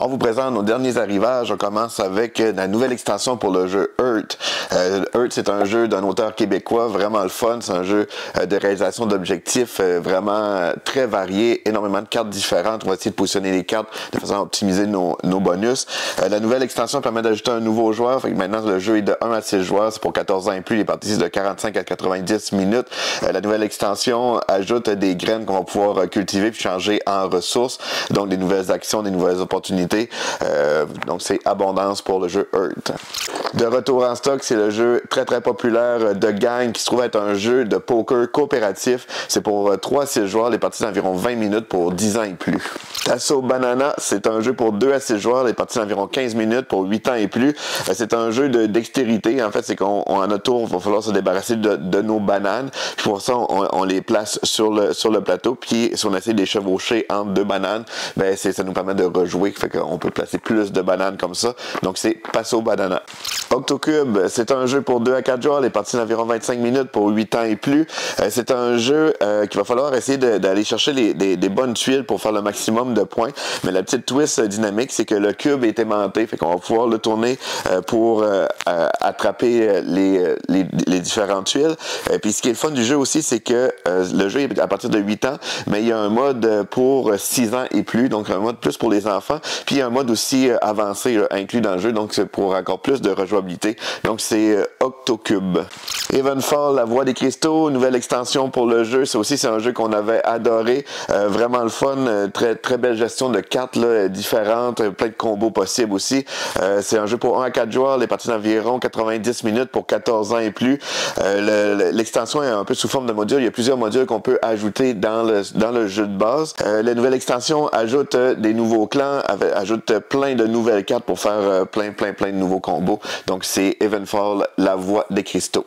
On vous présente nos derniers arrivages. On commence avec la nouvelle extension pour le jeu Earth. Earth, c'est un jeu d'un auteur québécois, vraiment le fun. C'est un jeu de réalisation d'objectifs vraiment très varié, énormément de cartes différentes. On va essayer de positionner les cartes de façon à optimiser nos bonus. La nouvelle extension permet d'ajouter un nouveau joueur. Fait que maintenant, le jeu est de 1 à 6 joueurs. C'est pour 14 ans et plus. Les parties de 45 à 90 minutes. La nouvelle extension ajoute des graines qu'on va pouvoir cultiver puis changer en ressources. Donc, des nouvelles actions, des nouvelles opportunités. Donc, c'est abondance pour le jeu Earth. De retour en stock, c'est le jeu très populaire de gang qui se trouve être un jeu de poker coopératif. C'est pour 3 à 6 joueurs, les parties d'environ 20 minutes pour 10 ans et plus. Tasso Banana, c'est un jeu pour 2 à 6 joueurs, les parties d'environ 15 minutes pour 8 ans et plus. C'est un jeu de dextérité. En fait, c'est qu'en notre tour, il va falloir se débarrasser de nos bananes. Puis pour ça, on les place sur le plateau. Puis si on essaie de les chevaucher entre 2 bananes, ben ça nous permet de rejouer. Fait qu'on peut placer plus de bananes comme ça. Donc c'est Tasso Banana. Octocube, c'est un jeu pour 2 à 4 joueurs, les parties d'environ 25 minutes pour 8 ans et plus. C'est un jeu qu'il va falloir essayer d'aller chercher des bonnes tuiles pour faire le maximum de points. Mais la petite twist dynamique, c'est que le cube est aimanté, fait qu'on va pouvoir le tourner pour attraper les différentes tuiles. Puis ce qui est le fun du jeu aussi, c'est que le jeu est à partir de 8 ans, mais il y a un mode pour 6 ans et plus, donc un mode plus pour les enfants. Puis il y a un mode aussi avancé inclus dans le jeu, donc c'est pour encore plus de rejouabilité. Donc c'est Octocube. Evenfall, la voix des cristaux, nouvelle extension pour le jeu. C'est un jeu qu'on avait adoré, vraiment le fun, très belle gestion de cartes là, différentes, plein de combos possibles aussi. C'est un jeu pour 1 à 4 joueurs, les parties d'environ 90 minutes pour 14 ans et plus. L'extension est un peu sous forme de module. Il y a plusieurs modules qu'on peut ajouter dans le jeu de base. La nouvelle extension ajoute des nouveaux clans, ajoute plein de nouvelles cartes pour faire plein de nouveaux combos. Donc c'est Evenfall, la voix des cristaux.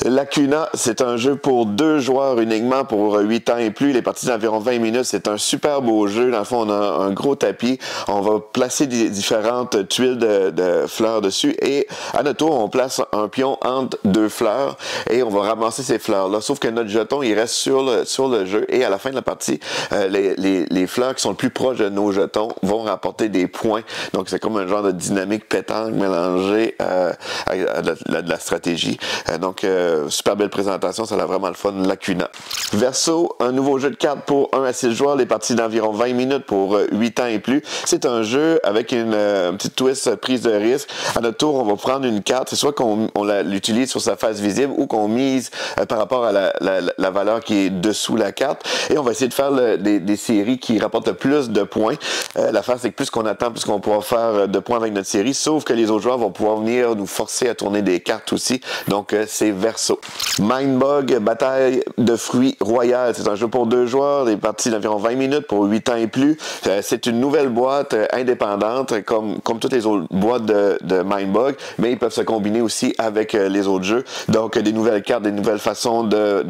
Lacuna, c'est un jeu pour 2 joueurs uniquement pour 8 ans et plus. Les parties d'environ 20 minutes. C'est un super beau jeu. Dans le fond, on a un gros tapis. On va placer des différentes tuiles de fleurs dessus et à notre tour, on place un pion entre 2 fleurs et on va ramasser ces fleurs-là. Sauf que notre jeton, il reste sur le jeu et à la fin de la partie, les fleurs qui sont le plus proches de nos jetons vont rapporter des points. Donc, c'est comme un genre de dynamique pétanque mélangée à de la stratégie. Donc, super belle présentation. Ça a vraiment le fun. Lacuna. Verso, un nouveau jeu de cartes pour 1 à 6 joueurs. Les parties d'environ 20 minutes pour 8 ans et plus. C'est un jeu avec une petite twist prise de risque. À notre tour, on va prendre une carte. C'est soit qu'on l'utilise sur sa face visible ou qu'on mise par rapport à la valeur qui est dessous la carte. Et on va essayer de faire des séries qui rapportent plus de points. L'affaire, c'est que plus qu'on attend, plus qu'on pourra faire de points avec notre série. Sauf que les autres joueurs vont pouvoir venir nous forcer à tourner des cartes aussi. Donc, c'est Verso. Mindbug, bataille de fruits royale. C'est un jeu pour 2 joueurs. Des parties d'environ 20 minutes pour 8 ans et plus. C'est une nouvelle boîte indépendante, comme toutes les autres boîtes de Mindbug, mais ils peuvent se combiner aussi avec les autres jeux. Donc, des nouvelles cartes, des nouvelles façons de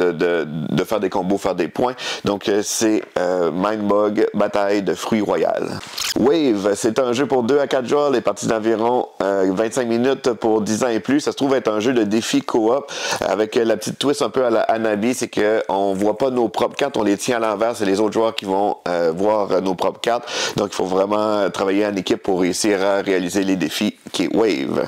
faire des combos, faire des points. Donc, c'est Mindbug, bataille de fruits royale. Wave, c'est un jeu pour 2 à 4 joueurs. Les parties d'environ 25 minutes pour 10 ans et plus. Ça se trouve être un jeu de défi coop avec la petite twist un peu à la Hanabi, c'est qu'on voit pas nos propres cartes, on les tient à l'envers, c'est les autres joueurs qui vont voir nos propres cartes. Donc, il faut vraiment travailler en équipe pour réussir à réaliser les défis qui est Wave.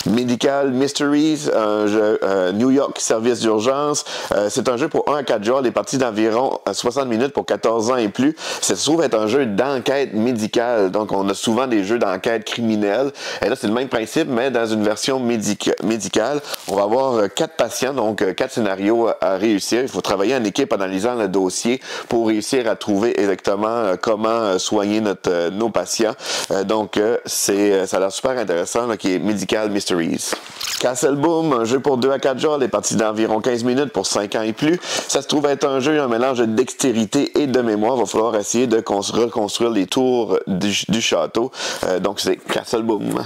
Medical Mysteries, un jeu New York service d'urgence. C'est un jeu pour 1 à 4 joueurs, les parties d'environ 60 minutes pour 14 ans et plus. Ça se trouve être un jeu d'enquête médicale. Donc, on a souvent des jeux d'enquête criminelle. Et là, c'est le même principe, mais dans une version médicale. On va avoir 4 patients, donc 4 scénarios à réussir. Il faut travailler en équipe en analysant le dossier pour réussir à trouver exactement comment soigner nos patients. Donc, ça a l'air super intéressant, là, qui est Medical Mysteries. Castle Boom, un jeu pour 2 à 4 joueurs, les parties d'environ 15 minutes pour 5 ans et plus. Ça se trouve être un jeu, un mélange de dextérité et de mémoire. Il va falloir essayer de reconstruire les tours du château. Donc, c'est Castle Boom.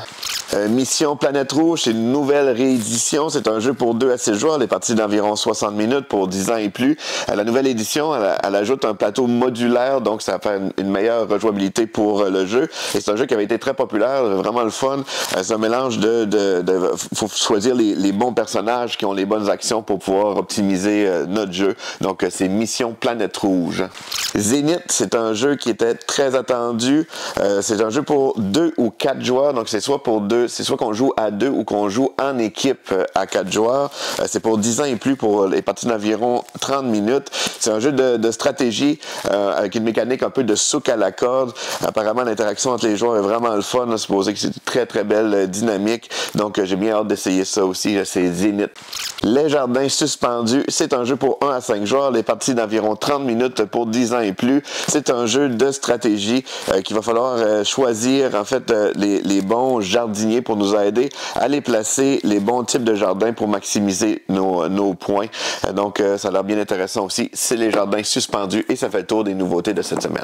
Mission Planète Rouge, c'est une nouvelle réédition. C'est un jeu pour 2 à 6 joueurs, les parties d'environ 60 minutes pour 10 ans et plus. La nouvelle édition, elle ajoute un plateau modulaire, donc ça va faire une meilleure rejouabilité pour le jeu. Et c'est un jeu qui avait été très populaire, vraiment le fun. C'est un mélange faut choisir les bons personnages qui ont les bonnes actions pour pouvoir optimiser notre jeu. Donc, c'est Mission Planète Rouge. Zenith, c'est un jeu qui était très attendu. C'est un jeu pour 2 ou 4 joueurs. Donc, c'est soit qu'on joue à 2 ou qu'on joue en équipe à 4 joueurs. C'est pour 10 ans et plus pour les parties d'environ 30 minutes. C'est un jeu de stratégie avec une mécanique un peu de souk à la corde. Apparemment, l'interaction entre les joueurs est vraiment le fun. C'est supposé que c'est une très très belle dynamique. Donc, j'ai bien hâte d'essayer ça aussi. C'est Zenith. Les Jardins Suspendus, c'est un jeu pour 1 à 5 joueurs. Les parties d'environ 30 minutes pour 10 ans et plus. C'est un jeu de stratégie qu'il va falloir choisir en fait les bons jardiniers pour nous aider à les placer les bons types de jardins pour maximiser nos points. Donc, ça a l'air bien intéressant aussi. C'est Les Jardins Suspendus et ça fait le tour des nouveautés de cette semaine.